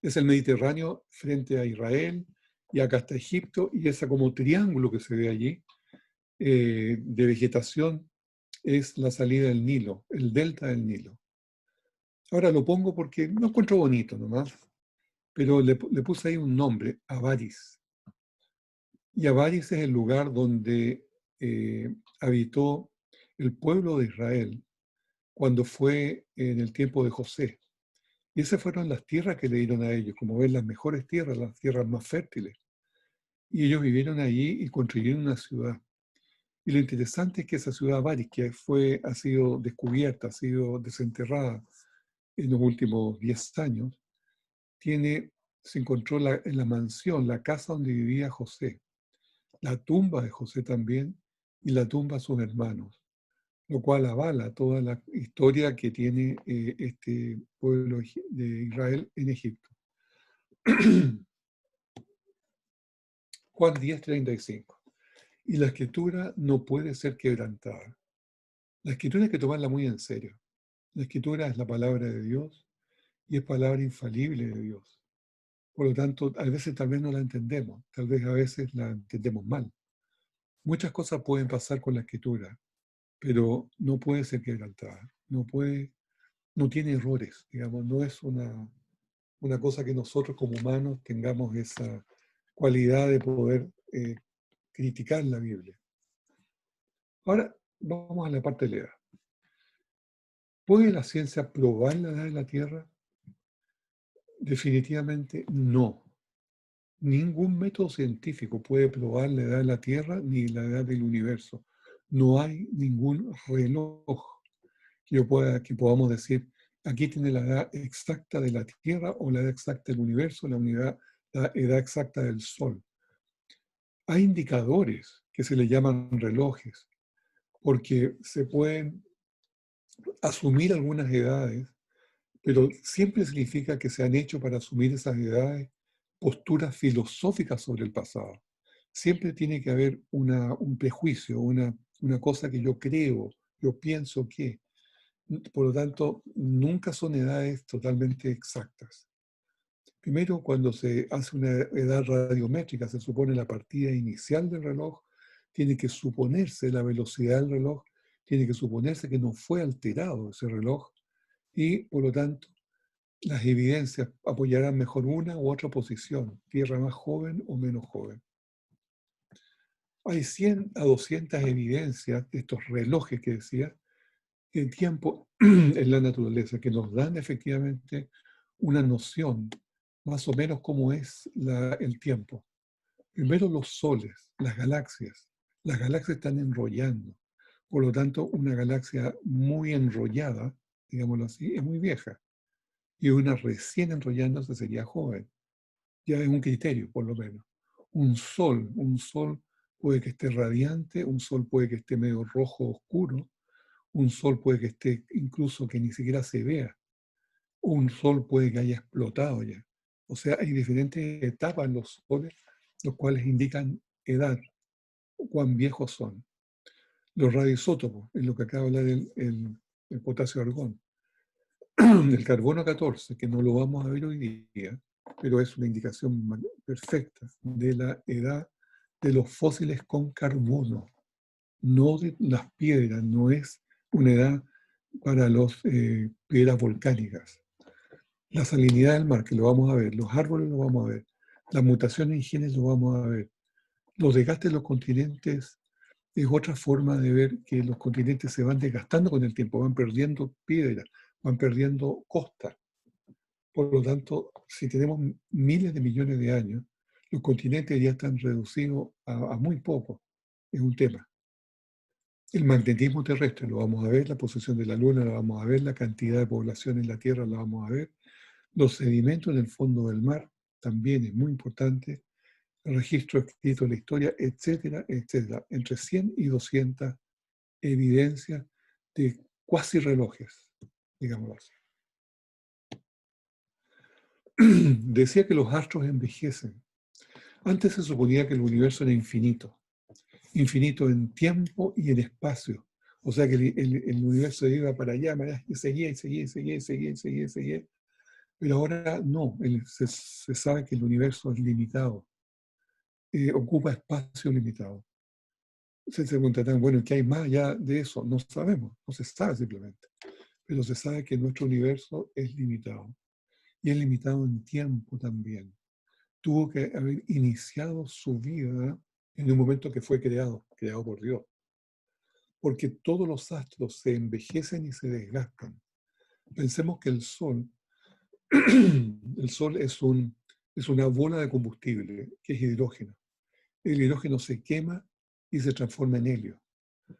Es el Mediterráneo frente a Israel, y acá está Egipto, y ese como triángulo que se ve allí de vegetación es la salida del Nilo, el delta del Nilo. Ahora lo pongo porque lo encuentro bonito nomás, pero le puse ahí un nombre, Avaris. Y Avaris es el lugar donde habitó el pueblo de Israel cuando fue en el tiempo de José. Y esas fueron las tierras que le dieron a ellos, como ven, las mejores tierras, las tierras más fértiles. Y ellos vivieron allí y construyeron una ciudad. Y lo interesante es que esa ciudad Avaris, que ha sido descubierta, ha sido desenterrada en los últimos 10 años, se encontró en la mansión, la casa donde vivía José, la tumba de José también y la tumba de sus hermanos, lo cual avala toda la historia que tiene este pueblo de Israel en Egipto. Juan 10:35. Y la escritura no puede ser quebrantada. La escritura hay que tomarla muy en serio. La escritura es la palabra de Dios y es palabra infalible de Dios. Por lo tanto, a veces tal vez no la entendemos, tal vez a veces la entendemos mal. Muchas cosas pueden pasar con la escritura, pero no puede ser quebrantada, no tiene errores, digamos, no es una cosa que nosotros como humanos tengamos esa cualidad de poder criticar la Biblia. Ahora vamos a la parte de la edad. ¿Puede la ciencia probar la edad de la Tierra? Definitivamente no. Ningún método científico puede probar la edad de la Tierra ni la edad del universo. No hay ningún reloj que podamos decir, aquí tiene la edad exacta de la Tierra o la edad exacta del universo, la edad exacta del Sol. Hay indicadores que se le llaman relojes, porque se pueden asumir algunas edades, pero siempre significa que se han hecho para asumir esas edades posturas filosóficas sobre el pasado. Siempre tiene que haber un prejuicio, una cosa que yo creo, yo pienso que. Por lo tanto, nunca son edades totalmente exactas. Primero, cuando se hace una edad radiométrica, se supone la partida inicial del reloj, tiene que suponerse la velocidad del reloj, tiene que suponerse que no fue alterado ese reloj y, por lo tanto, las evidencias apoyarán mejor una u otra posición, Tierra más joven o menos joven. Hay 100 a 200 evidencias de estos relojes que decía, el tiempo en la naturaleza, que nos dan efectivamente una noción más o menos cómo es el tiempo. Primero los soles, las galaxias. Las galaxias están enrollando. Por lo tanto, una galaxia muy enrollada, digámoslo así, es muy vieja. Y una recién enrollándose sería joven. Ya es un criterio, por lo menos. Un sol puede que esté radiante, un sol puede que esté medio rojo oscuro, un sol puede que esté incluso que ni siquiera se vea. Un sol puede que haya explotado ya. O sea, hay diferentes etapas en los soles, los cuales indican edad, cuán viejos son. Los radioisótopos, es lo que acaba de hablar el potasio argón. El carbono 14, que no lo vamos a ver hoy día, pero es una indicación perfecta de la edad de los fósiles con carbono, no de las piedras, no es una edad para las piedras volcánicas. La salinidad del mar, que lo vamos a ver, los árboles lo vamos a ver, las mutaciones en genes lo vamos a ver, los desgastes de los continentes es otra forma de ver que los continentes se van desgastando con el tiempo, van perdiendo piedra, van perdiendo costa. Por lo tanto, si tenemos miles de millones de años, los continentes ya están reducidos a muy poco. Es un tema. El magnetismo terrestre lo vamos a ver, la posición de la Luna la vamos a ver, la cantidad de población en la Tierra la vamos a ver, los sedimentos en el fondo del mar también es muy importante, el registro escrito de la historia, etcétera, etcétera. Entre 100 y 200 evidencias de cuasi relojes, digámoslo así. Decía que los astros envejecen. Antes se suponía que el universo era infinito, infinito en tiempo y en espacio. O sea que el universo iba para allá, y seguía, y seguía, y seguía, y seguía, y seguía, y seguía. Pero ahora no, se sabe que el universo es limitado, ocupa espacio limitado. Se preguntarán, bueno, ¿qué hay más allá de eso? No sabemos, no se sabe simplemente. Pero se sabe que nuestro universo es limitado. Y es limitado en tiempo también. Tuvo que haber iniciado su vida en un momento que fue creado, creado por Dios. Porque todos los astros se envejecen y se desgastan. Pensemos que el Sol, el Sol es una bola de combustible, que es hidrógeno. El hidrógeno se quema y se transforma en helio.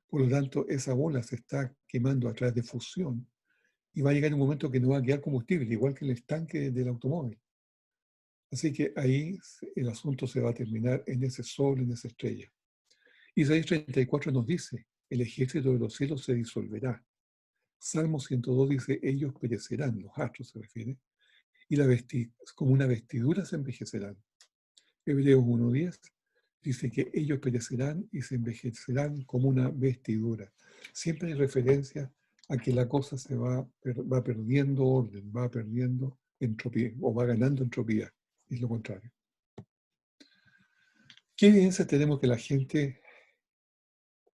Por lo tanto, esa bola se está quemando a través de fusión y va a llegar un momento que no va a quedar combustible, igual que el estanque del automóvil. Así que ahí el asunto se va a terminar en ese sol, en esa estrella. Isaías 34 nos dice, el ejército de los cielos se disolverá. Salmo 102 dice, ellos perecerán, los astros se refiere, y como una vestidura se envejecerán. Hebreos 1:10 dice que ellos perecerán y se envejecerán como una vestidura. Siempre hay referencia a que la cosa va perdiendo orden, va perdiendo entropía o va ganando entropía. Es lo contrario. ¿Qué evidencia tenemos que la gente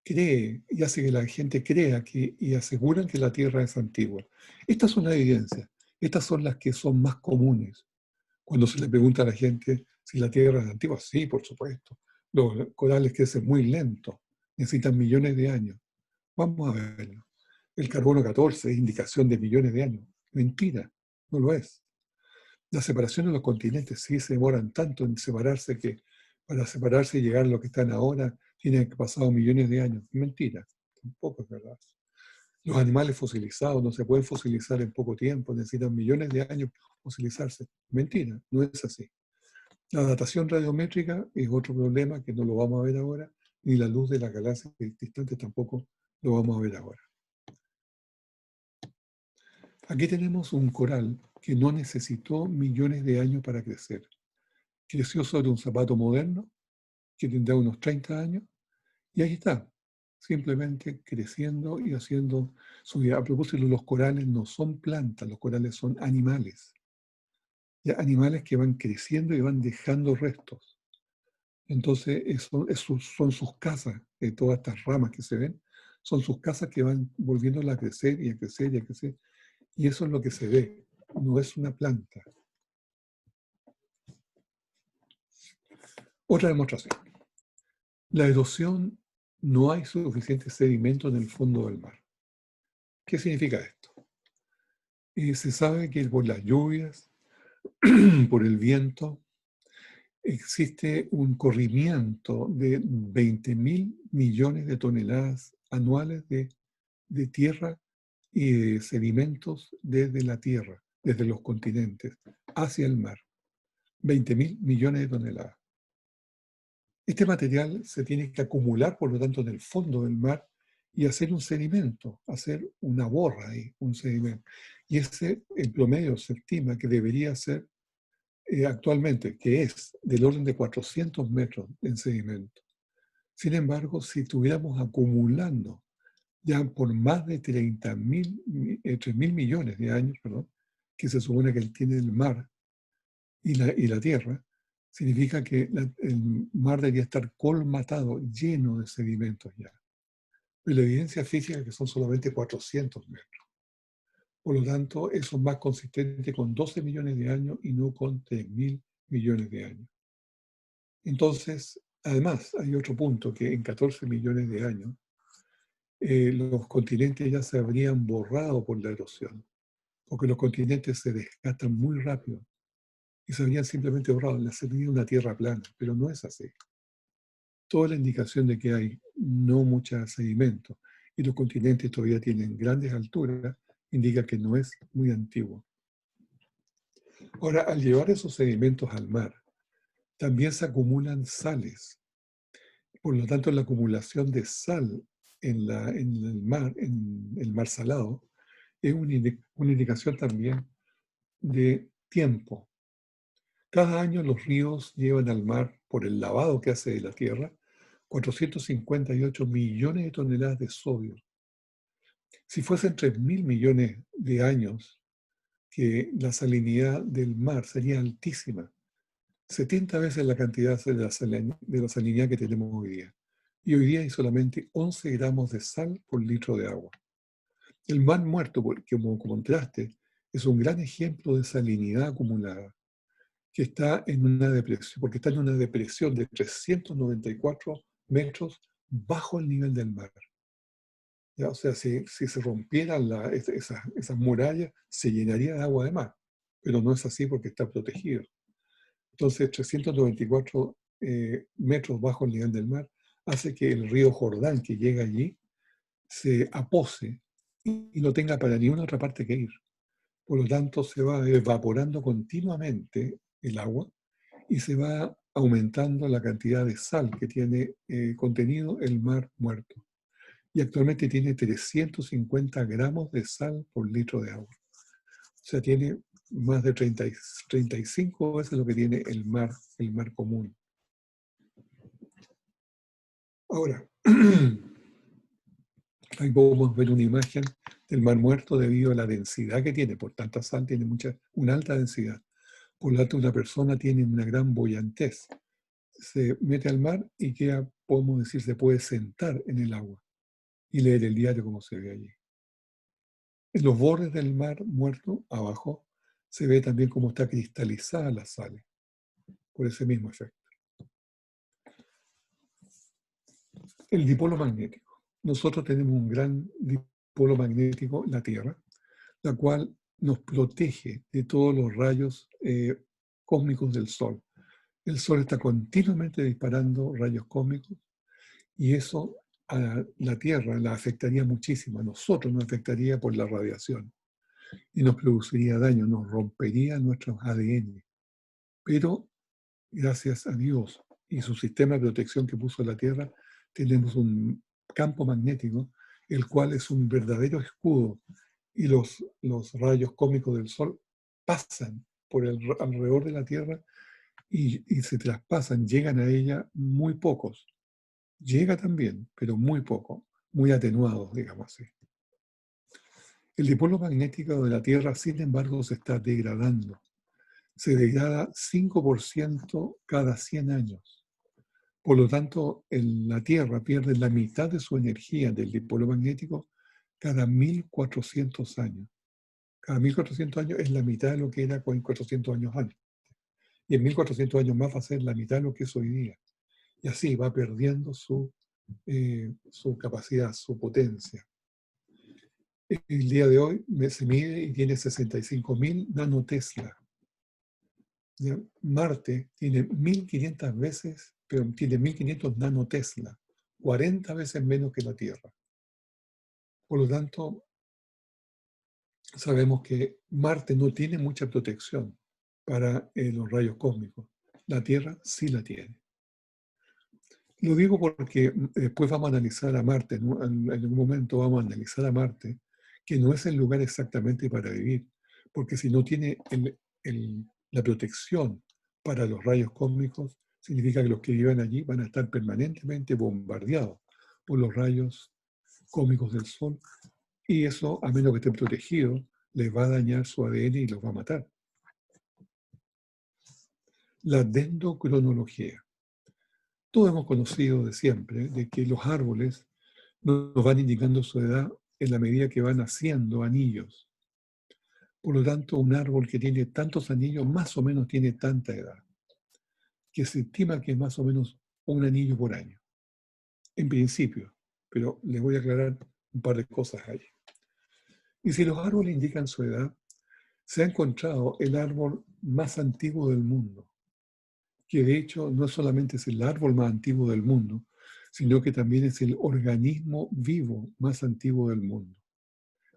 cree y hace que la gente crea y aseguran que la Tierra es antigua? Estas son las evidencias. Estas son las que son más comunes. Cuando se le pregunta a la gente si la Tierra es antigua, sí, por supuesto. Los corales crecen muy lento, necesitan millones de años. Vamos a verlo. El carbono 14 es indicación de millones de años. Mentira, no lo es. La separación de los continentes sí se demoran tanto en separarse que para separarse y llegar a lo que están ahora tienen que pasar millones de años. Mentira, tampoco es verdad. Los animales fosilizados no se pueden fosilizar en poco tiempo, necesitan millones de años para fosilizarse. Mentira, no es así. La datación radiométrica es otro problema que no lo vamos a ver ahora, ni la luz de las galaxias distantes tampoco lo vamos a ver ahora. Aquí tenemos un coral que no necesitó millones de años para crecer. Creció sobre un zapato moderno, que tendrá unos 30 años, y ahí está, simplemente creciendo y haciendo su vida. A propósito, los corales no son plantas, los corales son animales. Ya, animales que van creciendo y van dejando restos. Entonces, son sus casas, todas estas ramas que se ven, son sus casas que van volviéndola a crecer y a crecer y a crecer. Y eso es lo que se ve, no es una planta. Otra demostración. La erosión, no hay suficiente sedimento en el fondo del mar. ¿Qué significa esto? Se sabe que por las lluvias, por el viento, existe un corrimiento de 20.000 millones de toneladas anuales de tierra y de sedimentos desde la tierra, desde los continentes, hacia el mar. 20.000 millones de toneladas. Este material se tiene que acumular, por lo tanto, en el fondo del mar y hacer un sedimento, hacer una borra ahí, un sedimento. Y ese, en promedio, se estima que debería ser actualmente, que es del orden de 400 metros en sedimento. Sin embargo, si estuviéramos acumulando ya por más de 3.000 millones de años, perdón, que se supone que tiene el mar y la tierra, significa que el mar debería estar colmatado, lleno de sedimentos ya. Pero la evidencia física es que son solamente 400 metros. Por lo tanto, eso es más consistente con 12 millones de años y no con 3.000 millones de años. Entonces, además, hay otro punto, que en 14 millones de años, los continentes ya se habrían borrado por la erosión, porque los continentes se desgastan muy rápido y se habrían simplemente borrado, le sería una tierra plana, pero no es así. Toda la indicación de que hay no mucho sedimento y los continentes todavía tienen grandes alturas, indica que no es muy antiguo. Ahora, al llevar esos sedimentos al mar, también se acumulan sales. Por lo tanto, la acumulación de sal en el mar salado, es una indicación también de tiempo. Cada año los ríos llevan al mar, por el lavado que hace de la tierra, 458 millones de toneladas de sodio. Si fuesen 3.000 millones de años que la salinidad del mar sería altísima, 70 veces la cantidad de la salinidad que tenemos hoy día. Y hoy día hay solamente 11 gramos de sal por litro de agua. El mar muerto, como contraste, es un gran ejemplo de salinidad acumulada, que está en una depresión, porque está en una depresión de 394 metros bajo el nivel del mar. ¿Ya? O sea, si se rompieran esas murallas, se llenaría de agua de mar, pero no es así porque está protegido. Entonces, 394 metros bajo el nivel del mar hace que el río Jordán que llega allí se apose y no tenga para ninguna otra parte que ir. Por lo tanto, se va evaporando continuamente el agua y se va aumentando la cantidad de sal que tiene contenido el mar muerto. Y actualmente tiene 350 gramos de sal por litro de agua. O sea, tiene más de 35 veces lo que tiene el mar común. Ahora, ahí podemos ver una imagen del mar muerto debido a la densidad que tiene. Por tanta sal tiene una alta densidad. Por lo tanto, una persona tiene una gran bollantez. Se mete al mar y queda, podemos decir, se puede sentar en el agua y leer el diario como se ve allí. En los bordes del mar muerto, abajo, se ve también cómo está cristalizada la sal, por ese mismo efecto. El dipolo magnético. Nosotros tenemos un gran dipolo magnético, la Tierra, la cual nos protege de todos los rayos cósmicos del Sol. El Sol está continuamente disparando rayos cósmicos y eso a la Tierra la afectaría muchísimo. A nosotros nos afectaría por la radiación y nos produciría daño, nos rompería nuestros ADN. Pero gracias a Dios y su sistema de protección que puso la Tierra, tenemos un campo magnético, el cual es un verdadero escudo y los rayos cósmicos del Sol pasan por alrededor de la Tierra y se traspasan, llegan a ella muy pocos. Llega también, pero muy poco, muy atenuados, digamos así. El dipolo magnético de la Tierra, sin embargo, se está degradando. Se degrada 5% cada 100 años. Por lo tanto, la Tierra pierde la mitad de su energía del dipolo magnético cada 1400 años. Cada 1400 años es la mitad de lo que era 400 años antes. Y en 1400 años más va a ser la mitad de lo que es hoy día. Y así va perdiendo su capacidad, su potencia. El día de hoy se mide y tiene 65.000 nanotesla. ¿Ya? Marte tiene 1500 veces, pero tiene 1500 nanotesla, 40 veces menos que la Tierra. Por lo tanto, sabemos que Marte no tiene mucha protección para los rayos cósmicos. La Tierra sí la tiene. Lo digo porque después vamos a analizar a Marte, en algún momento vamos a analizar a Marte, que no es el lugar exactamente para vivir, porque si no tiene la protección para los rayos cósmicos, significa que los que vivan allí van a estar permanentemente bombardeados por los rayos cósmicos del Sol, y eso, a menos que estén protegidos, les va a dañar su ADN y los va a matar. La dendrocronología. Todos hemos conocido de siempre de que los árboles nos van indicando su edad en la medida que van haciendo anillos. Por lo tanto, un árbol que tiene tantos anillos más o menos tiene tanta edad, que se estima que es más o menos un anillo por año, en principio, pero les voy a aclarar un par de cosas ahí. Y si los árboles indican su edad, se ha encontrado el árbol más antiguo del mundo, que de hecho no solamente es el árbol más antiguo del mundo, sino que también es el organismo vivo más antiguo del mundo.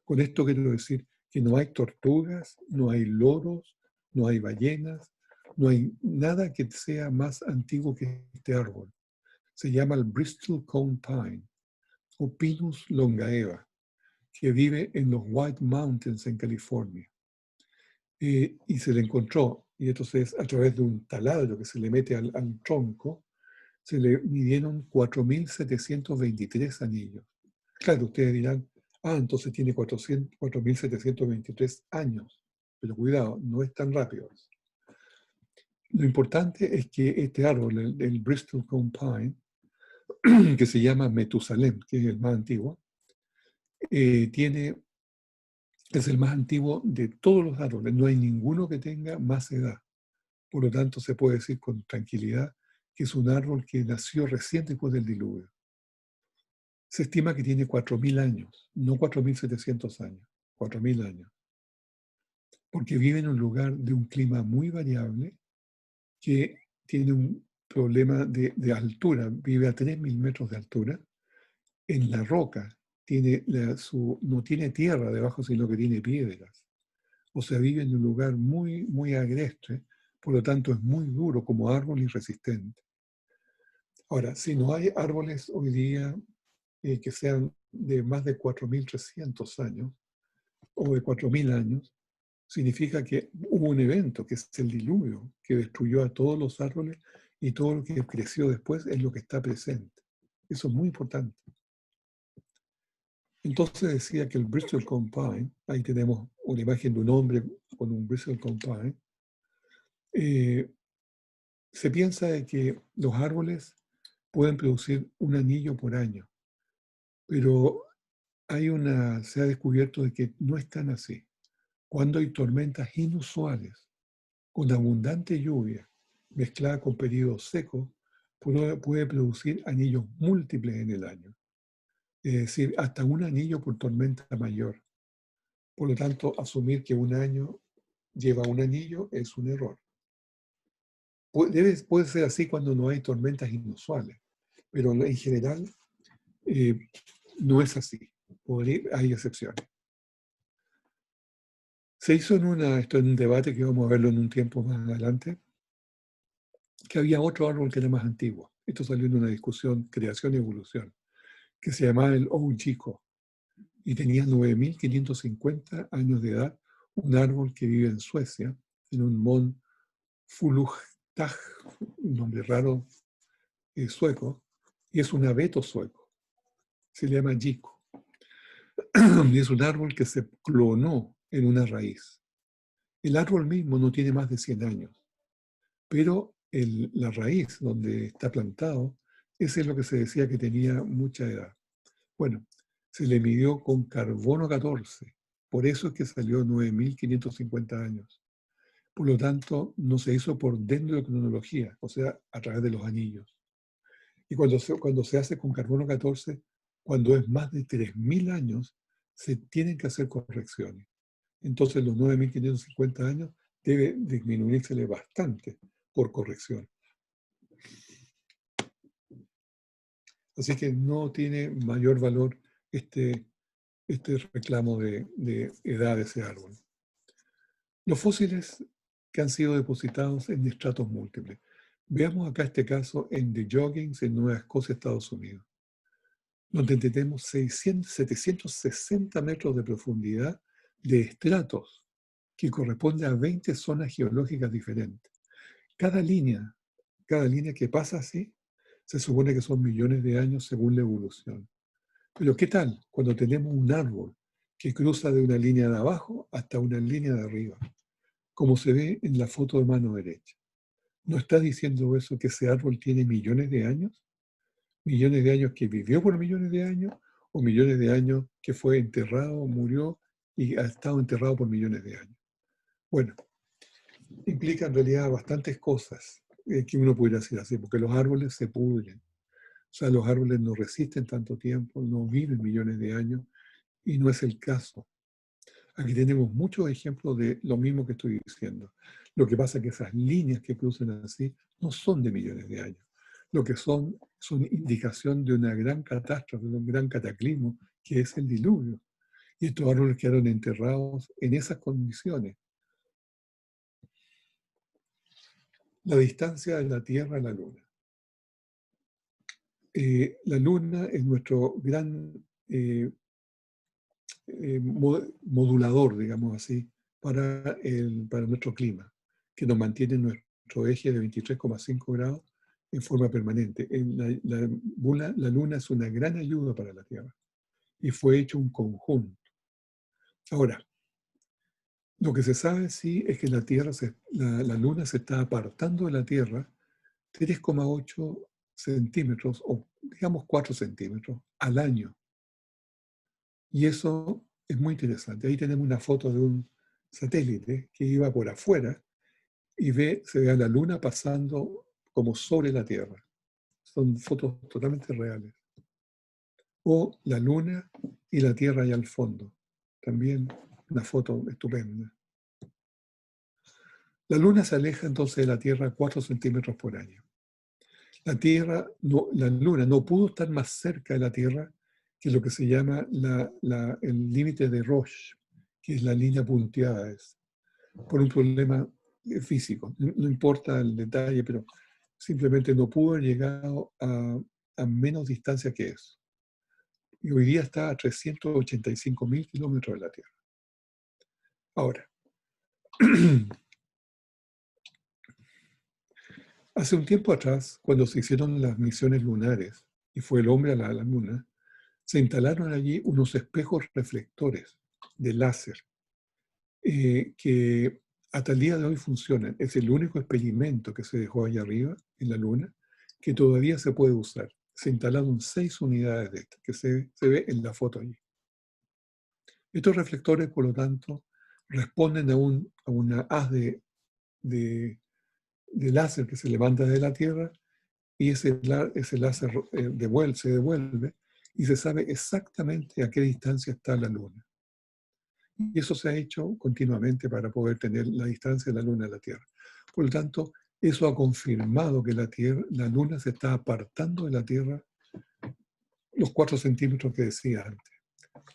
Con esto quiero decir que no hay tortugas, no hay loros, no hay ballenas, no hay nada que sea más antiguo que este árbol. Se llama el Bristol Cone Pine o Pinus longaeva, que vive en los White Mountains en California. Y se le encontró, y entonces a través de un taladro que se le mete al tronco, se le midieron 4.723 anillos. Claro, ustedes dirán, entonces tiene 4.723 años. pero cuidado, no es tan rápido. Lo importante es que este árbol, el Bristol Cone Pine, que se llama Metusalem, que es el más antiguo, es el más antiguo de todos los árboles. No hay ninguno que tenga más edad. Por lo tanto, se puede decir con tranquilidad que es un árbol que nació recién después del diluvio. Se estima que tiene 4.000 años, no 4.700 años, 4.000 años, porque vive en un lugar de un clima muy variable que tiene un problema de altura, vive a 3.000 metros de altura, en la roca, no tiene tierra debajo, sino que tiene piedras. O sea, vive en un lugar muy, muy agreste, por lo tanto es muy duro como árbol y resistente. Ahora, si no hay árboles hoy día que sean de más de 4.300 años o de 4.000 años, significa que hubo un evento, que es el diluvio, que destruyó a todos los árboles y todo lo que creció después es lo que está presente. Eso es muy importante. Entonces decía que el Bristol Cone Pine, ahí tenemos una imagen de un hombre con un Bristol Cone Pine, se piensa de que los árboles pueden producir un anillo por año, pero se ha descubierto de que no es tan así. Cuando hay tormentas inusuales, con abundante lluvia, mezclada con periodos secos, puede producir anillos múltiples en el año. Es decir, hasta un anillo por tormenta mayor. Por lo tanto, asumir que un año lleva un anillo es un error. Puede ser así cuando no hay tormentas inusuales, pero en general eh, no es así. Hay excepciones. Se hizo esto en un debate que vamos a verlo en un tiempo más adelante, que había otro árbol que era más antiguo. Esto salió en una discusión, creación y evolución, que se llamaba el Oujico, y tenía 9.550 años de edad, un árbol que vive en Suecia, en un Mont Fulugtag, un nombre raro sueco, y es un abeto sueco, se le llama Jico, y es un árbol que se clonó en una raíz. El árbol mismo no tiene más de 100 años, pero la raíz donde está plantado, ese es lo que se decía que tenía mucha edad. Bueno, se le midió con carbono 14, por eso es que salió 9.550 años. Por lo tanto, no se hizo por dendrocronología, o sea, a través de los anillos. Y cuando se hace con carbono 14, cuando es más de 3.000 años, se tienen que hacer correcciones. Entonces, los 9.550 años debe disminuírsele bastante por corrección. Así que no tiene mayor valor este reclamo de edad de ese árbol. Los fósiles que han sido depositados en estratos múltiples. Veamos acá este caso en The Joggings, en Nueva Escocia, Estados Unidos, donde tenemos 760 metros de profundidad de estratos que corresponde a 20 zonas geológicas diferentes. Cada línea que pasa así, se supone que son millones de años según la evolución. Pero ¿qué tal cuando tenemos un árbol que cruza de una línea de abajo hasta una línea de arriba? Como se ve en la foto de mano derecha. ¿No está diciendo eso que ese árbol tiene millones de años? ¿Millones de años que vivió por millones de años? ¿O millones de años que fue enterrado, murió y ha estado enterrado por millones de años? Bueno, implica en realidad bastantes cosas que uno pudiera decir así, porque los árboles se pudren. O sea, los árboles no resisten tanto tiempo, no viven millones de años, y no es el caso. Aquí tenemos muchos ejemplos de lo mismo que estoy diciendo. Lo que pasa es que esas líneas que cruzan así no son de millones de años. Lo que son indicación de una gran catástrofe, de un gran cataclismo, que es el diluvio. Y estos árboles quedaron enterrados en esas condiciones. La distancia de la Tierra a la Luna. La Luna es nuestro gran modulador, digamos así, para nuestro clima, que nos mantiene en nuestro eje de 23,5 grados en forma permanente. La Luna es una gran ayuda para la Tierra y fue hecho un conjunto. Ahora, Lo que se sabe sí es que la Luna se está apartando de la Tierra 3,8 centímetros o digamos 4 centímetros al año. Y eso es muy interesante. Ahí tenemos una foto de un satélite que iba por afuera y se ve a la Luna pasando como sobre la Tierra. Son fotos totalmente reales. O la Luna y la Tierra ahí al fondo. También una foto estupenda. La Luna se aleja entonces de la Tierra 4 centímetros por año. La Luna no pudo estar más cerca de la Tierra que lo que se llama el límite de Roche, que es la línea punteada, por un problema físico. No importa el detalle, pero simplemente no pudo haber llegado a menos distancia que eso. Y hoy día está a 385.000 kilómetros de la Tierra. Ahora, hace un tiempo atrás, cuando se hicieron las misiones lunares y fue el hombre a la Luna, se instalaron allí unos espejos reflectores de láser que hasta el día de hoy funcionan. Es el único experimento que se dejó allá arriba, en la Luna, que todavía se puede usar. Se instalaron 6 unidades de estas, que se ve en la foto allí. Estos reflectores, por lo tanto, responden a una haz de, de láser que se levanta de la Tierra y ese láser se devuelve y se sabe exactamente a qué distancia está la Luna. Y eso se ha hecho continuamente para poder tener la distancia de la Luna a la Tierra. Por lo tanto, eso ha confirmado que la Luna se está apartando de la Tierra los 4 centímetros que decía antes.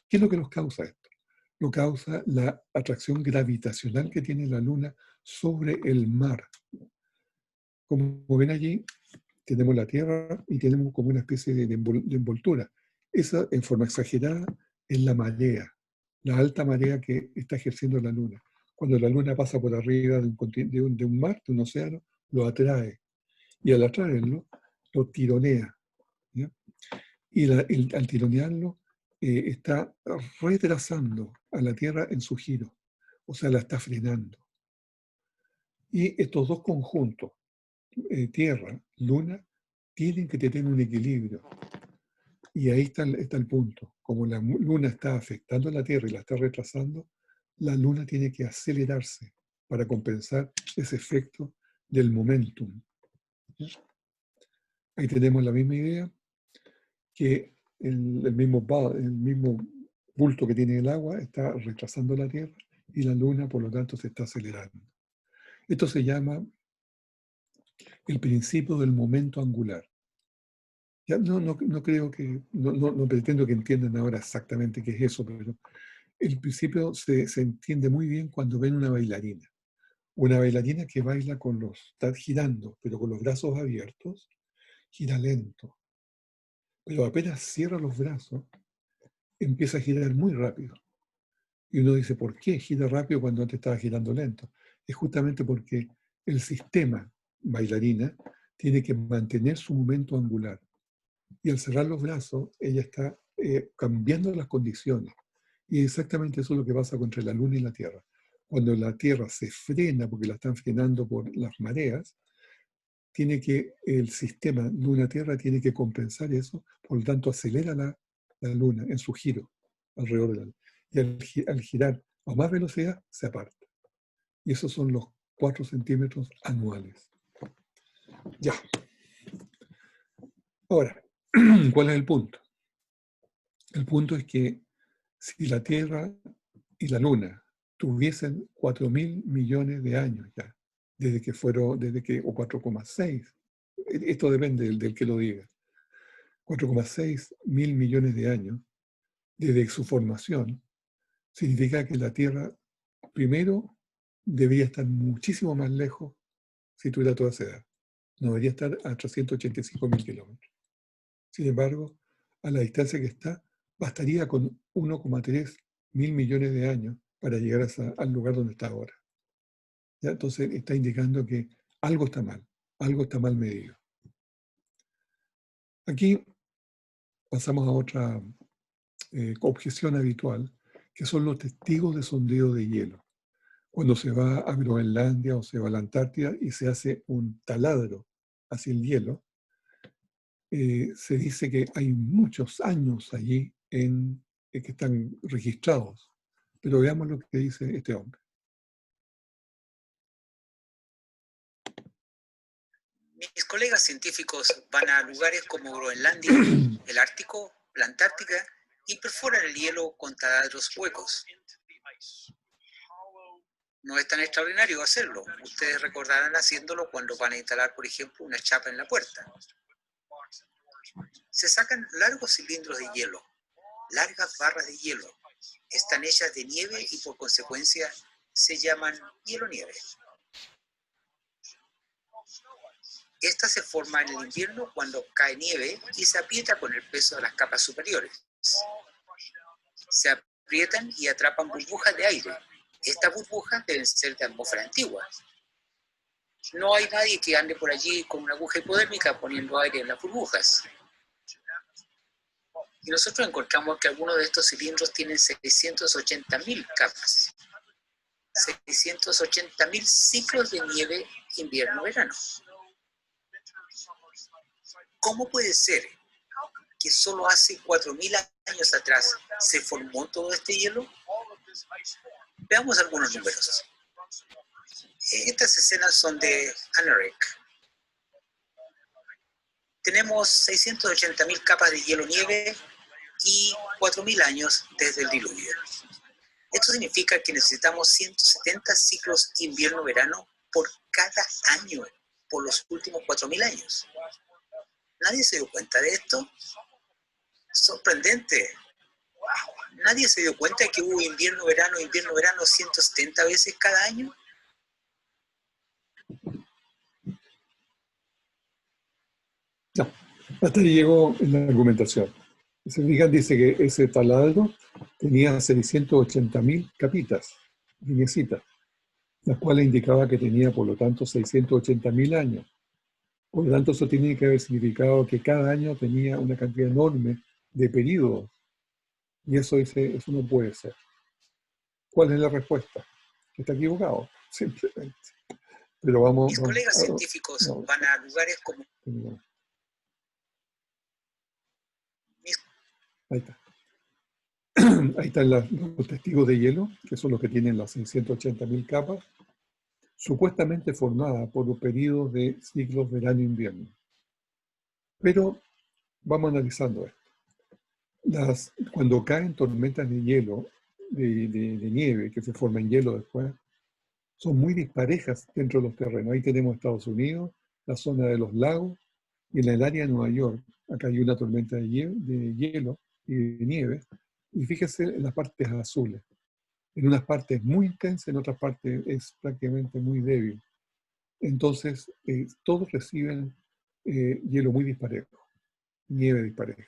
¿Qué es lo que nos causa esto? Lo causa la atracción gravitacional que tiene la Luna sobre el mar. Como ven allí, tenemos la Tierra y tenemos como una especie de envoltura. Esa, en forma exagerada, es la marea, la alta marea que está ejerciendo la Luna. Cuando la Luna pasa por arriba de un mar, de un océano, lo atrae. Y al atraerlo, lo tironea. ¿Ya? Y al tironearlo, está retrasando a la Tierra en su giro. O sea, la está frenando. Y estos dos conjuntos, Tierra, Luna, tienen que tener un equilibrio. Y ahí está el punto. Como la Luna está afectando a la Tierra y la está retrasando, la Luna tiene que acelerarse para compensar ese efecto del momentum. ¿Ya? Ahí tenemos la misma idea, que el mismo bulto que tiene el agua está retrasando la Tierra y la Luna, por lo tanto, se está acelerando. Esto se llama el principio del momento angular. Ya no creo que, no pretendo que entiendan ahora exactamente qué es eso, pero el principio se entiende muy bien cuando ven una bailarina. Una bailarina que baila está girando, pero con los brazos abiertos, gira lento. Pero apenas cierra los brazos, empieza a girar muy rápido. Y uno dice, ¿por qué gira rápido cuando antes estaba girando lento? Es justamente porque el sistema bailarina tiene que mantener su momento angular. Y al cerrar los brazos, ella está cambiando las condiciones. Y exactamente eso es lo que pasa entre la Luna y la Tierra. Cuando la Tierra se frena, porque la están frenando por las mareas, el sistema Luna-Tierra tiene que compensar eso, por lo tanto acelera la Luna en su giro alrededor de la Luna. Y al girar a más velocidad, se aparta. Y esos son los 4 centímetros anuales. Ya. Ahora, ¿cuál es el punto? El punto es que si la Tierra y la Luna tuviesen 4.000 millones de años ya, o 4,6, esto depende del que lo diga, 4,6 mil millones de años desde su formación, significa que la Tierra, primero, debería estar muchísimo más lejos si tuviera toda esa edad. No debería estar a 385.000 kilómetros. Sin embargo, a la distancia que está, bastaría con 1,3 mil millones de años para llegar al lugar donde está ahora. ¿Ya? Entonces está indicando que algo está mal medido. Aquí pasamos a otra objeción habitual, que son los testigos de sondeo de hielo. Cuando se va a Groenlandia o se va a la Antártida y se hace un taladro hacia el hielo, se dice que hay muchos años allí que están registrados. Pero veamos lo que dice este hombre. Mis colegas científicos van a lugares como Groenlandia, el Ártico, la Antártica y perforan el hielo con taladros huecos. No es tan extraordinario hacerlo. Ustedes recordarán haciéndolo cuando van a instalar, por ejemplo, una chapa en la puerta. Se sacan largos cilindros de hielo, largas barras de hielo. Están hechas de nieve y por consecuencia se llaman hielo-nieve. Esta se forma en el invierno cuando cae nieve y se aprieta con el peso de las capas superiores. Se aprietan y atrapan burbujas de aire. Estas burbujas deben ser de atmósfera antigua. No hay nadie que ande por allí con una aguja hipodérmica poniendo aire en las burbujas. Y nosotros encontramos que algunos de estos cilindros tienen 680.000 capas. 680.000 ciclos de nieve invierno-verano. ¿Cómo puede ser que solo hace 4.000 años atrás se formó todo este hielo? Veamos algunos números. Estas escenas son de Anorak. Tenemos 680.000 capas de hielo-nieve y 4.000 años desde el diluvio. Esto significa que necesitamos 170 ciclos invierno-verano por cada año por los últimos 4.000 años. ¿Nadie se dio cuenta de esto? Sorprendente. ¿Nadie se dio cuenta de que hubo invierno-verano 170 veces cada año? No, hasta ahí llegó en la argumentación. Senegal dice que ese taladro tenía 680.000 capitas, lineecitas, las cuales indicaba que tenía, por lo tanto, 680.000 años. Por lo tanto, eso tiene que haber significado que cada año tenía una cantidad enorme de periodos. Y eso dice, eso no puede ser. ¿Cuál es la respuesta? Que está equivocado, simplemente. Pero vamos. Mis colegas científicos van a lugares como. Ahí está. Ahí están los testigos de hielo, que son los que tienen las 680.000 capas, supuestamente formadas por los periodos de ciclos verano-invierno. Pero vamos analizando esto. Cuando caen tormentas de hielo, de nieve, que se forma en hielo después, son muy disparejas dentro de los terrenos. Ahí tenemos Estados Unidos, la zona de los lagos, y en el área de Nueva York, acá hay una tormenta de hielo y de nieve, y fíjese en las partes azules. En unas partes muy intensa, en otras partes es prácticamente muy débil. Entonces, todos reciben hielo muy disparejo, nieve dispareja.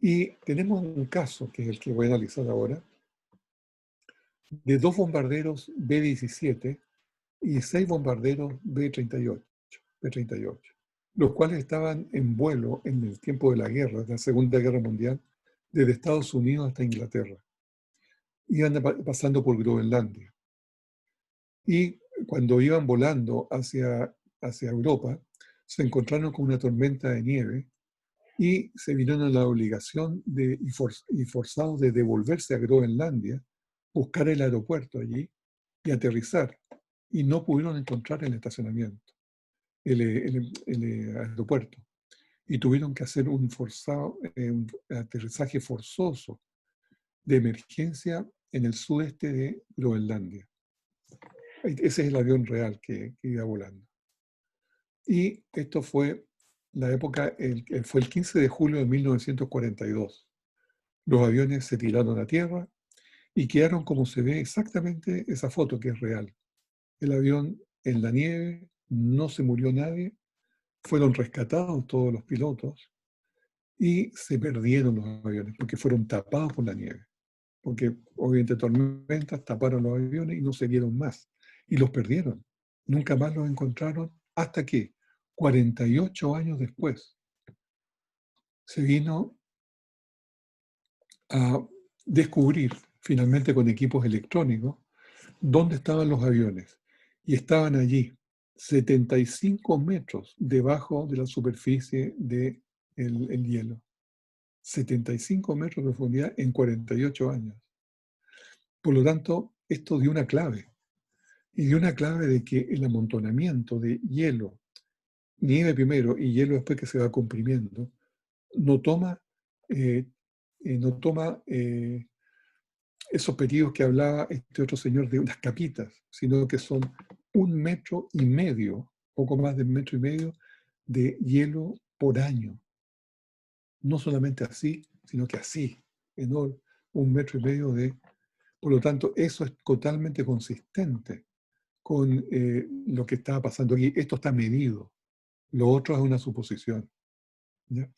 Y tenemos un caso, que es el que voy a analizar ahora, de 2 bombarderos B-17 y 6 bombarderos B-38, los cuales estaban en vuelo en el tiempo de la guerra, de la Segunda Guerra Mundial, desde Estados Unidos hasta Inglaterra. Iban pasando por Groenlandia. Y cuando iban volando hacia Europa, se encontraron con una tormenta de nieve y se vieron a la obligación y forzados de devolverse a Groenlandia, buscar el aeropuerto allí y aterrizar. Y no pudieron encontrar el estacionamiento, el aeropuerto. Y tuvieron que hacer un aterrizaje forzoso de emergencia en el sudeste de Groenlandia. Ese es el avión real que iba volando. Y esto fue la época, fue el 15 de julio de 1942. Los aviones se tiraron a tierra y quedaron como se ve exactamente esa foto que es real. El avión en la nieve, no se murió nadie, fueron rescatados todos los pilotos y se perdieron los aviones porque fueron tapados por la nieve. Porque obviamente tormentas taparon los aviones y no se vieron más. Y los perdieron. Nunca más los encontraron hasta que 48 años después se vino a descubrir, finalmente con equipos electrónicos, dónde estaban los aviones. Y estaban allí, 75 metros debajo de la superficie del el hielo. 75 metros de profundidad en 48 años. Por lo tanto, esto dio una clave. Y dio una clave de que el amontonamiento de hielo, nieve primero y hielo después que se va comprimiendo, no toma, eh, no toma esos periodos que hablaba este otro señor de unas capitas, sino que son 1,5 metros, poco más de 1,5 metros de hielo por año. No solamente así, sino que así, enorme, 1,5 metros de... Por lo tanto, eso es totalmente consistente con lo que estaba pasando aquí. Esto está medido. Lo otro es una suposición. ¿Ya?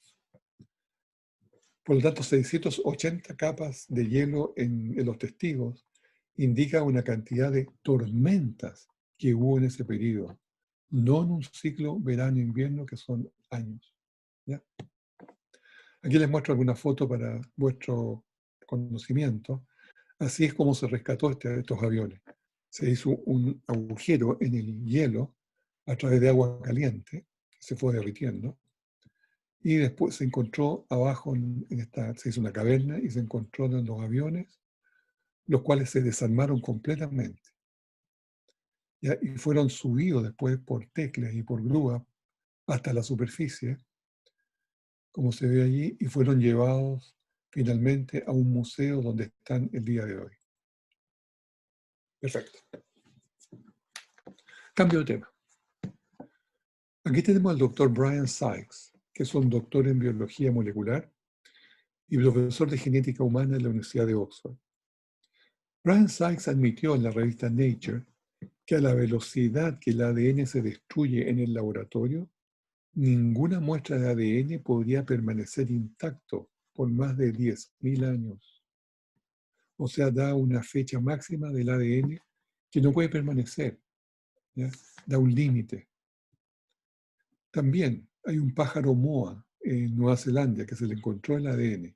Por lo tanto, 680 capas de hielo en los testigos indica una cantidad de tormentas que hubo en ese periodo, no en un ciclo verano-invierno que son años. ¿Ya? Aquí les muestro alguna foto para vuestro conocimiento. Así es como se rescató estos aviones. Se hizo un agujero en el hielo a través de agua caliente, que se fue derritiendo, y después se encontró abajo, se hizo una caverna y se encontraron los aviones, los cuales se desarmaron completamente. ¿Ya? Y fueron subidos después por teclas y por grúa hasta la superficie, como se ve allí, y fueron llevados finalmente a un museo donde están el día de hoy. Perfecto. Cambio de tema. Aquí tenemos al doctor Brian Sykes, que es un doctor en biología molecular y profesor de genética humana en la Universidad de Oxford. Brian Sykes admitió en la revista Nature que a la velocidad que el ADN se destruye en el laboratorio, ninguna muestra de ADN podría permanecer intacto por más de 10.000 años. O sea, da una fecha máxima del ADN que no puede permanecer, ¿ya? Da un límite. También hay un pájaro moa en Nueva Zelanda que se le encontró el ADN,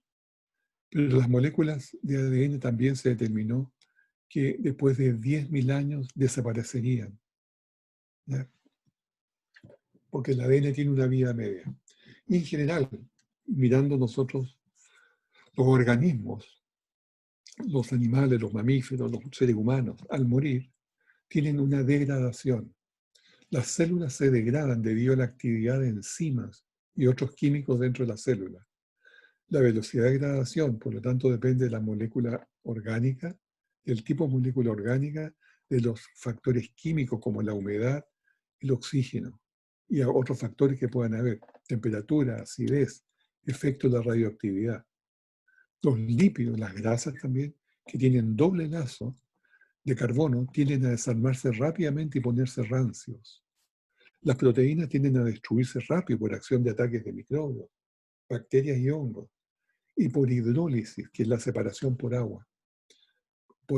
pero las moléculas de ADN también se determinó que después de 10.000 años desaparecerían, ¿ya? Porque el ADN tiene una vida media. Y en general, mirando nosotros los organismos, los animales, los mamíferos, los seres humanos, al morir, tienen una degradación. Las células se degradan debido a la actividad de enzimas y otros químicos dentro de la célula. La velocidad de degradación, por lo tanto, depende de la molécula orgánica, del tipo de molécula orgánica, de los factores químicos como la humedad, el oxígeno y a otros factores que puedan haber, temperatura, acidez, efecto de la radioactividad. Los lípidos, las grasas también, que tienen doble lazo de carbono, tienden a desarmarse rápidamente y ponerse rancios. Las proteínas tienden a destruirse rápido por acción de ataques de microbios, bacterias y hongos, y por hidrólisis, que es la separación por agua,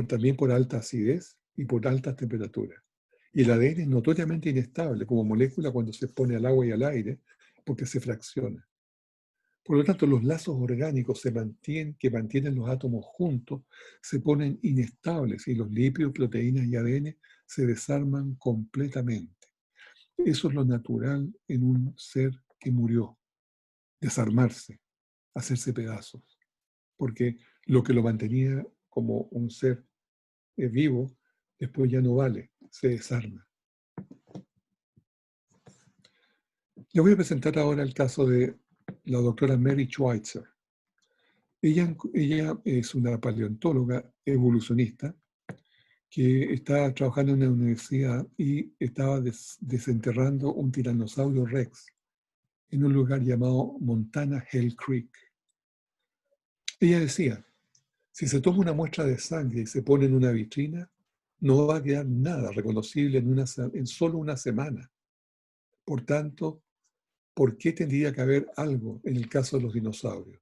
también por alta acidez y por altas temperaturas. Y el ADN es notoriamente inestable como molécula cuando se expone al agua y al aire, porque se fracciona. Por lo tanto, los lazos orgánicos que mantienen los átomos juntos se ponen inestables y los lípidos, proteínas y ADN se desarman completamente. Eso es lo natural en un ser que murió, desarmarse, hacerse pedazos, porque lo que lo mantenía como un ser vivo, después ya no vale, se desarma. Les voy a presentar ahora el caso de la doctora Mary Schweitzer. Ella es una paleontóloga evolucionista que estaba trabajando en una universidad y estaba desenterrando un tiranosaurio rex en un lugar llamado Montana Hell Creek. Ella decía, si se toma una muestra de sangre y se pone en una vitrina, no va a quedar nada reconocible en solo una semana. Por tanto, ¿por qué tendría que haber algo en el caso de los dinosaurios?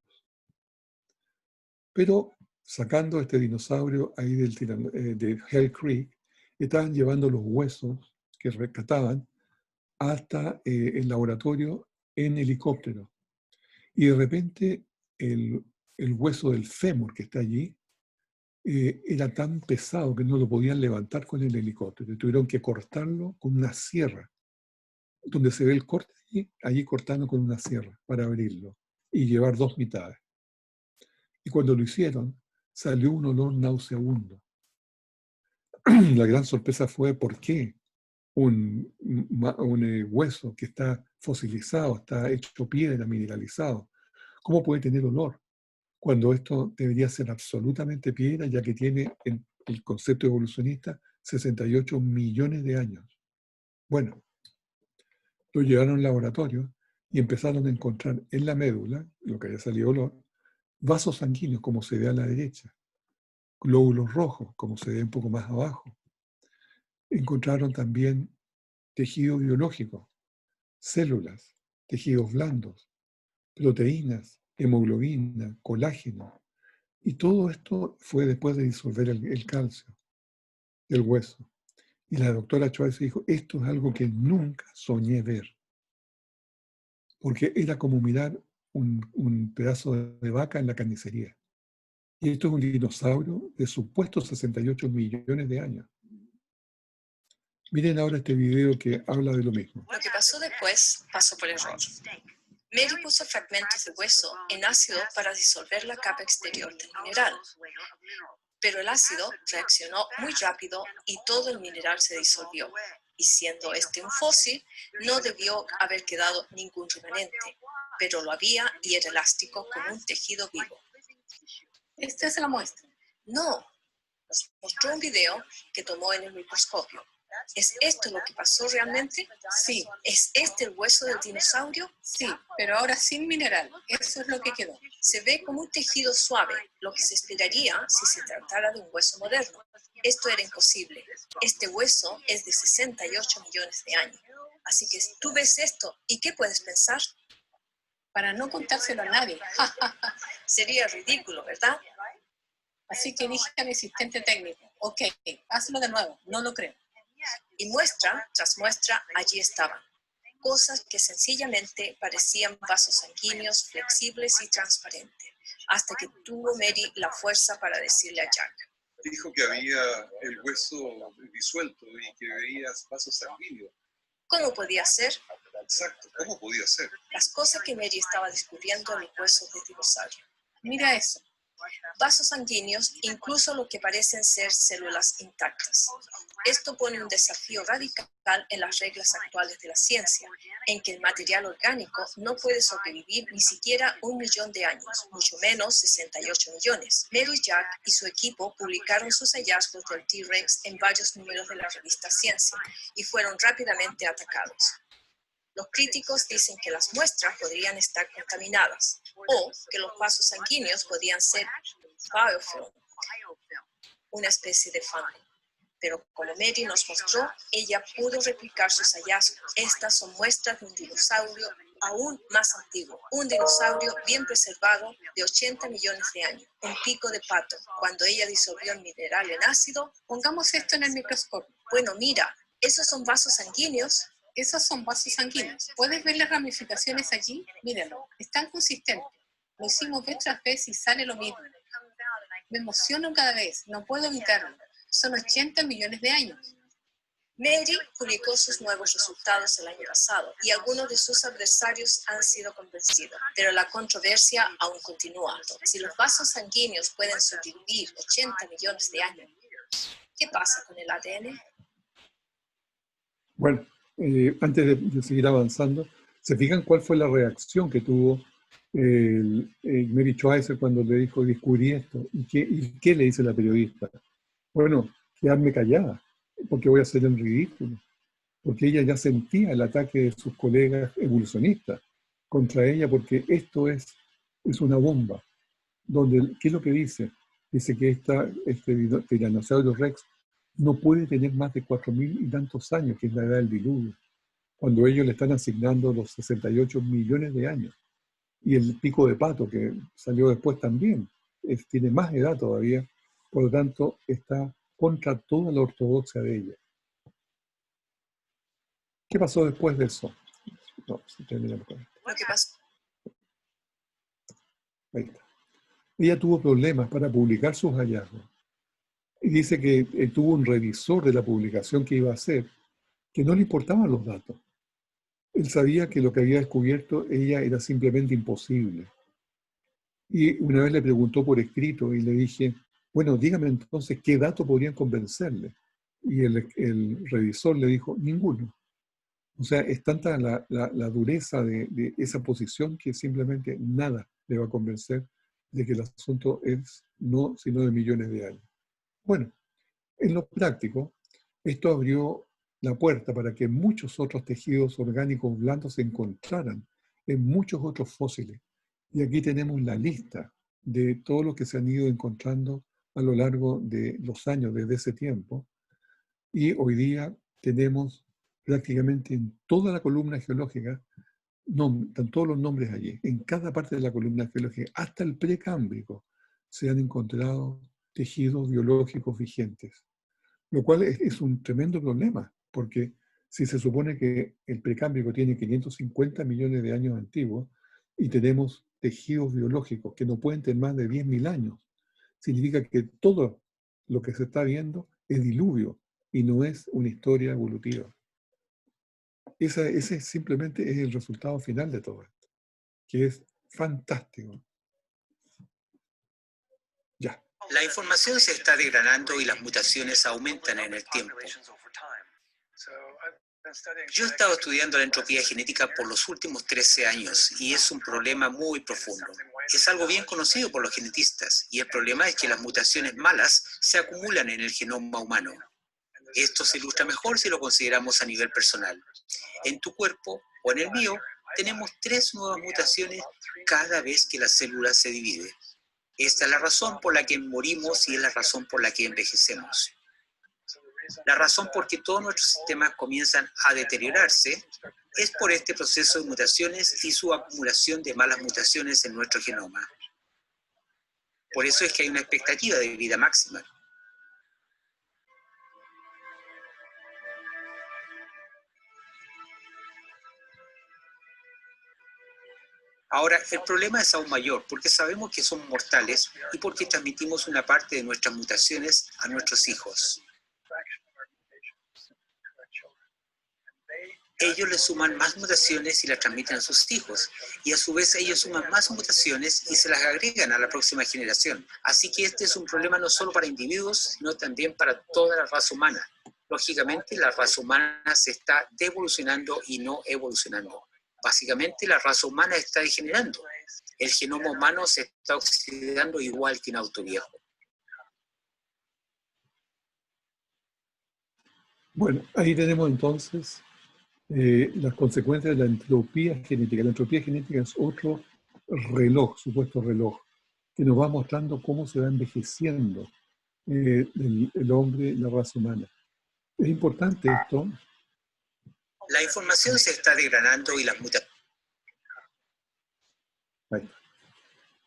Pero sacando este dinosaurio ahí de Hell Creek, estaban llevando los huesos que rescataban hasta el laboratorio en helicóptero. Y de repente el hueso del fémur que está allí era tan pesado que no lo podían levantar con el helicóptero. Tuvieron que cortarlo con una sierra. Donde se ve el corte, allí cortando con una sierra para abrirlo y llevar dos mitades. Y cuando lo hicieron, salió un olor nauseabundo. La gran sorpresa fue por qué un hueso que está fosilizado, está hecho piedra, mineralizado, ¿cómo puede tener olor? Cuando esto debería ser absolutamente piedra, ya que tiene, en el concepto evolucionista, 68 millones de años. Bueno, lo llevaron al laboratorio y empezaron a encontrar en la médula, lo que había salido olor, vasos sanguíneos, como se ve a la derecha, glóbulos rojos, como se ve un poco más abajo. Encontraron también tejido biológico, células, tejidos blandos, proteínas, hemoglobina, colágeno. Y todo esto fue después de disolver el calcio del hueso. Y la doctora Schweizer dijo, esto es algo que nunca soñé ver. Porque era como mirar un pedazo de vaca en la carnicería. Y esto es un dinosaurio de supuestos 68 millones de años. Miren ahora este video que habla de lo mismo. Lo que pasó después pasó por error. Mary puso fragmentos de hueso en ácido para disolver la capa exterior del mineral. Pero el ácido reaccionó muy rápido y todo el mineral se disolvió. Y siendo este un fósil, no debió haber quedado ningún remanente, pero lo había y era elástico como un tejido vivo. ¿Esta es la muestra? No, nos mostró un video que tomó en el microscopio. ¿Es esto lo que pasó realmente? Sí. ¿Es este el hueso del dinosaurio? Sí, pero ahora sin mineral. Eso es lo que quedó. Se ve como un tejido suave, lo que se esperaría si se tratara de un hueso moderno. Esto era imposible. Este hueso es de 68 millones de años. Así que tú ves esto, ¿y qué puedes pensar? Para no contárselo a nadie. Sería ridículo, ¿verdad? Así que dije a mi asistente técnico, ok, hazlo de nuevo, no lo creo. Y muestra tras muestra allí estaban. Cosas que sencillamente parecían vasos sanguíneos, flexibles y transparentes, hasta que tuvo Mary la fuerza para decirle a Jack. Dijo que había el hueso disuelto y que veías vasos sanguíneos. ¿Cómo podía ser? Exacto, ¿cómo podía ser? Las cosas que Mary estaba descubriendo en los huesos de dinosaurio. Mira eso. Vasos sanguíneos, incluso lo que parecen ser células intactas. Esto pone un desafío radical en las reglas actuales de la ciencia, en que el material orgánico no puede sobrevivir ni siquiera 1 millón de años, mucho menos 68 millones. Mary Jack y su equipo publicaron sus hallazgos del T-Rex en varios números de la revista Ciencia y fueron rápidamente atacados. Los críticos dicen que las muestras podrían estar contaminadas o que los vasos sanguíneos podían ser biofilm, una especie de fango. Pero como Mary nos mostró, ella pudo replicar sus hallazgos. Estas son muestras de un dinosaurio aún más antiguo, un dinosaurio bien preservado de 80 millones de años, un pico de pato. Cuando ella disolvió el mineral en ácido, pongamos esto en el microscopio. Bueno, mira, esos son vasos sanguíneos. Esos son vasos sanguíneos. ¿Puedes ver las ramificaciones allí? Mírenlo, están consistentes. Lo hicimos vez tras vez y sale lo mismo. Me emociono cada vez, no puedo evitarlo. Son 80 millones de años. Mary publicó sus nuevos resultados el año pasado y algunos de sus adversarios han sido convencidos, pero la controversia aún continúa. Si los vasos sanguíneos pueden sobrevivir 80 millones de años, ¿qué pasa con el ADN? Bueno, antes de seguir avanzando, ¿se fijan cuál fue la reacción que tuvo Mary Schweizer cuando le dijo descubrí esto? ¿Y qué le dice la periodista? Bueno, quedarme callada, porque voy a hacer el ridículo. Porque ella ya sentía el ataque de sus colegas evolucionistas contra ella, porque esto es una bomba. ¿Qué es lo que dice? Dice que este tiranosaurio Rex no puede tener más de 4.000 y tantos años, que es la edad del diluvio, cuando ellos le están asignando los 68 millones de años. Y el pico de pato, que salió después también, tiene más edad todavía, por lo tanto está contra toda la ortodoxia de ella. ¿Qué pasó después de eso? No, terminamos con esto. Lo que pasó. Ahí está. Ella tuvo problemas para publicar sus hallazgos, Y dice que tuvo un revisor de la publicación que iba a hacer, que no le importaban los datos. Él sabía que lo que había descubierto ella era simplemente imposible. Y una vez le preguntó por escrito y le dije, bueno, dígame entonces qué datos podrían convencerle. Y el revisor le dijo, ninguno. O sea, es tanta la dureza de esa posición que simplemente nada le va a convencer de que el asunto es no, sino de millones de años. Bueno, en lo práctico, esto abrió la puerta para que muchos otros tejidos orgánicos blandos se encontraran en muchos otros fósiles. Y aquí tenemos la lista de todo lo que se han ido encontrando a lo largo de los años desde ese tiempo. Y hoy día tenemos prácticamente en toda la columna geológica, están todos los nombres allí, en cada parte de la columna geológica, hasta el precámbrico, se han encontrado tejidos biológicos vigentes, lo cual es un tremendo problema, porque si se supone que el precámbrico tiene 550 millones de años antiguos y tenemos tejidos biológicos que no pueden tener más de 10.000 años, significa que todo lo que se está viendo es diluvio y no es una historia evolutiva. Ese simplemente es el resultado final de todo esto, que es fantástico. Ya. La información se está degradando y las mutaciones aumentan en el tiempo. Yo he estado estudiando la entropía genética por los últimos 13 años y es un problema muy profundo. Es algo bien conocido por los genetistas y el problema es que las mutaciones malas se acumulan en el genoma humano. Esto se ilustra mejor si lo consideramos a nivel personal. En tu cuerpo o en el mío tenemos 3 nuevas mutaciones cada vez que la célula se divide. Esta es la razón por la que morimos y es la razón por la que envejecemos. La razón por que todos nuestros sistemas comienzan a deteriorarse es por este proceso de mutaciones y su acumulación de malas mutaciones en nuestro genoma. Por eso es que hay una expectativa de vida máxima. Ahora, el problema es aún mayor porque sabemos que somos mortales y porque transmitimos una parte de nuestras mutaciones a nuestros hijos. Ellos le suman más mutaciones y las transmiten a sus hijos, y a su vez ellos suman más mutaciones y se las agregan a la próxima generación. Así que este es un problema no solo para individuos, sino también para toda la raza humana. Lógicamente, la raza humana se está devolucionando y no evolucionando. Básicamente, la raza humana está degenerando. El genoma humano se está oxidando igual que un auto viejo. Bueno, ahí tenemos entonces las consecuencias de la entropía genética. La entropía genética es otro reloj, supuesto reloj, que nos va mostrando cómo se va envejeciendo el hombre, la raza humana. Es importante esto. La información se está degradando y las mutaciones.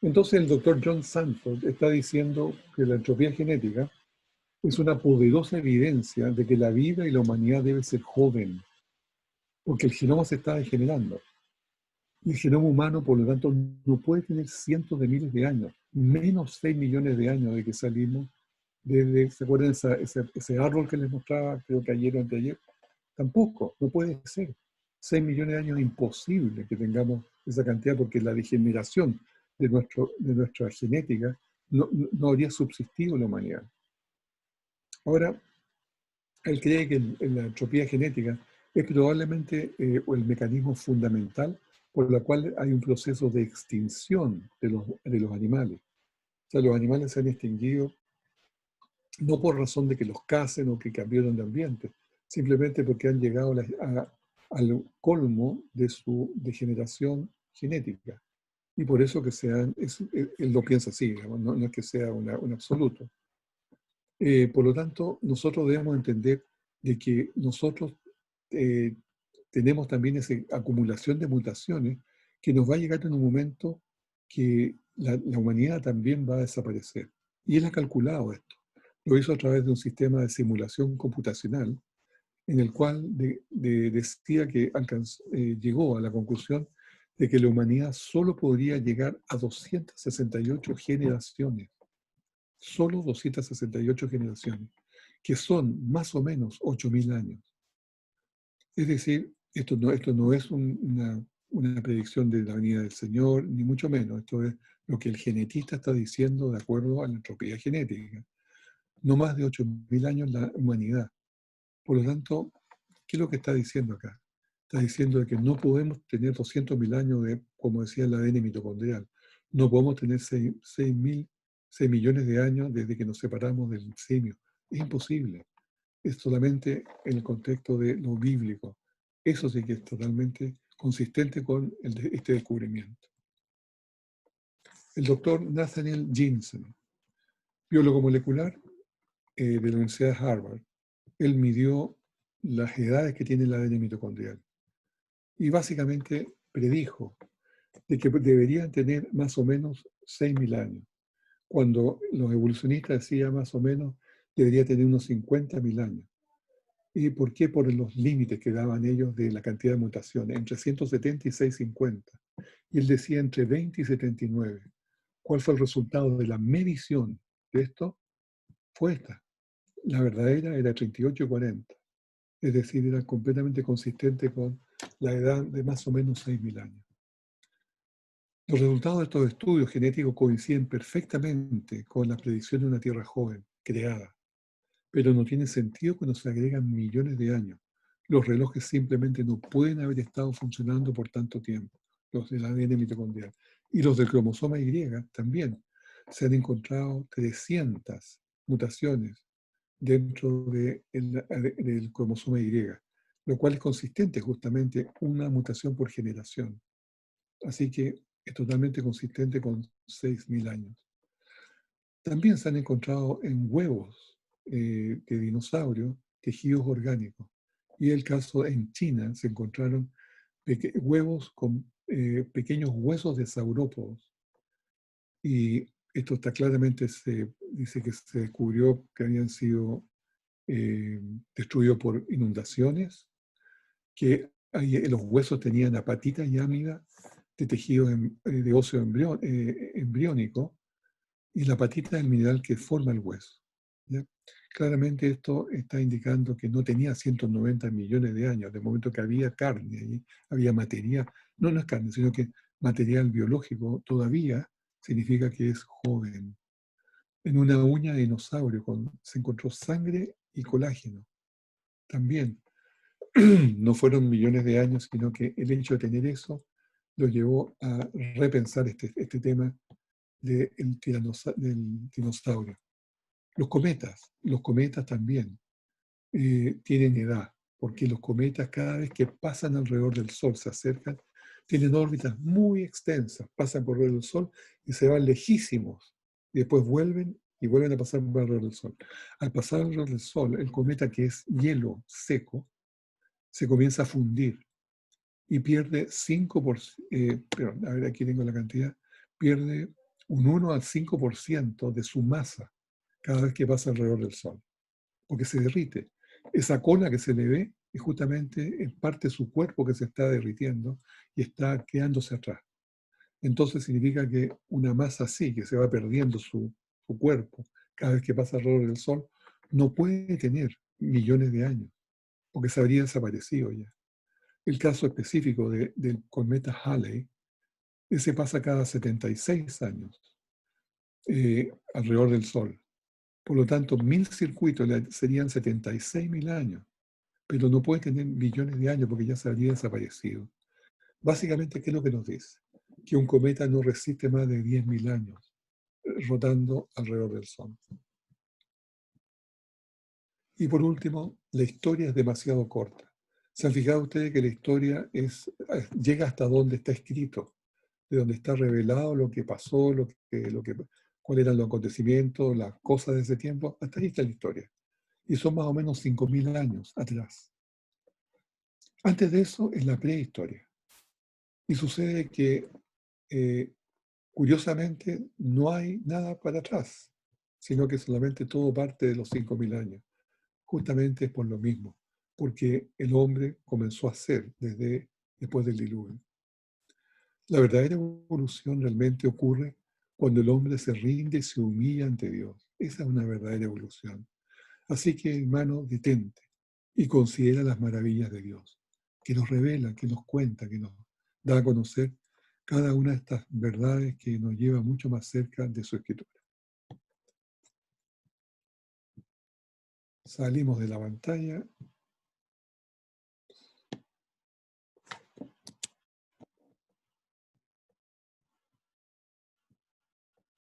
Entonces el doctor John Sanford está diciendo que la entropía genética es una poderosa evidencia de que la vida y la humanidad debe ser joven, porque el genoma se está degenerando. Y el genoma humano, por lo tanto, no puede tener cientos de miles de años, menos 6 millones de años de que salimos desde, ¿se acuerdan ese árbol que les mostraba, creo que ayer o anteayer? Tampoco, no puede ser. 6 millones de años es imposible que tengamos esa cantidad porque la degeneración de nuestra genética no habría subsistido en la humanidad. Ahora, él cree que la entropía genética es probablemente el mecanismo fundamental por el cual hay un proceso de extinción de los animales. O sea, los animales se han extinguido no por razón de que los cacen o que cambiaron de ambiente, simplemente porque han llegado al colmo de su degeneración genética. Y por eso que él lo piensa así, digamos, no es que sea un absoluto. Por lo tanto, nosotros debemos entender de que nosotros tenemos también esa acumulación de mutaciones que nos va a llegar en un momento que la humanidad también va a desaparecer. Y él ha calculado esto. Lo hizo a través de un sistema de simulación computacional en el cual decía que llegó a la conclusión de que la humanidad solo podría llegar a 268 generaciones. Solo 268 generaciones, que son más o menos 8.000 años. Es decir, esto no es una predicción de la venida del Señor, ni mucho menos. Esto es lo que el genetista está diciendo de acuerdo a la entropía genética. No más de 8.000 años la humanidad. Por lo tanto, ¿qué es lo que está diciendo acá? Está diciendo que no podemos tener 200.000 años de, como decía el ADN mitocondrial. No podemos tener 6 millones de años desde que nos separamos del simio. Es imposible. Es solamente en el contexto de lo bíblico. Eso sí que es totalmente consistente con este descubrimiento. El doctor Nathaniel Jensen, biólogo molecular de la Universidad de Harvard, él midió las edades que tiene el ADN mitocondrial y básicamente predijo de que deberían tener más o menos 6.000 años, cuando los evolucionistas decían más o menos debería tener unos 50.000 años. ¿Y por qué? Por los límites que daban ellos de la cantidad de mutaciones, entre 170 y 650. Y él decía entre 20 y 79. ¿Cuál fue el resultado de la medición de esto? Fue esta. La verdadera era 38 y 40. Es decir, era completamente consistente con la edad de más o menos 6.000 años. Los resultados de estos estudios genéticos coinciden perfectamente con la predicción de una Tierra joven, creada. Pero no tiene sentido cuando se agregan millones de años. Los relojes simplemente no pueden haber estado funcionando por tanto tiempo, los del ADN mitocondrial. Y los del cromosoma Y también. Se han encontrado 300 mutaciones dentro del cromosoma Y, lo cual es consistente justamente una mutación por generación. Así que es totalmente consistente con 6.000 años. También se han encontrado en huevos de dinosaurios tejidos orgánicos. Y el caso en China se encontraron huevos con pequeños huesos de saurópodos. Y esto está claramente, se dice que se descubrió que habían sido destruidos por inundaciones, que los huesos tenían apatita y amida de tejido de óseo embriónico, y la apatita es el mineral que forma el hueso. ¿Ya? Claramente esto está indicando que no tenía 190 millones de años, de momento que había carne, ahí, había material, no es carne, sino que material biológico todavía significa que es joven. En una uña de dinosaurio se encontró sangre y colágeno. También no fueron millones de años, sino que el hecho de tener eso lo llevó a repensar este tema del dinosaurio. Los cometas también tienen edad, porque los cometas cada vez que pasan alrededor del Sol, se acercan, tienen órbitas muy extensas, pasan por alrededor del Sol y se van lejísimos, y después vuelven y vuelven a pasar por alrededor del Sol. Al pasar alrededor del Sol, el cometa, que es hielo seco, se comienza a fundir y pierde 5%, perdón, a ver, aquí tengo la cantidad, pierde un 1 al 5% de su masa cada vez que pasa alrededor del Sol, porque se derrite. Esa cola que se le ve es justamente en parte de su cuerpo que se está derritiendo y está quedándose atrás. Entonces significa que una masa así, que se va perdiendo su cuerpo cada vez que pasa alrededor del Sol, no puede tener millones de años, porque se habría desaparecido ya. El caso específico del cometa Halley, ese pasa cada 76 años alrededor del Sol. Por lo tanto, 1.000 circuitos serían 76.000 años, pero no puede tener millones de años porque ya se habría desaparecido. Básicamente, ¿qué es lo que nos dice? Que un cometa no resiste más de 10.000 años rotando alrededor del Sol. Y por último, la historia es demasiado corta. ¿Se han fijado ustedes que la historia llega hasta donde está escrito, de donde está revelado lo que pasó, cuáles eran los acontecimientos, las cosas de ese tiempo? Hasta ahí está la historia. Y son más o menos 5.000 años atrás. Antes de eso es la prehistoria. Y sucede que, curiosamente, no hay nada para atrás, sino que solamente todo parte de los 5.000 años. Justamente es por lo mismo, porque el hombre comenzó a ser después del diluvio. La verdadera evolución realmente ocurre cuando el hombre se rinde y se humilla ante Dios. Esa es una verdadera evolución. Así que, hermano, detente y considera las maravillas de Dios, que nos revela, que nos cuenta, que nos da a conocer cada una de estas verdades que nos lleva mucho más cerca de su escritura. Salimos de la pantalla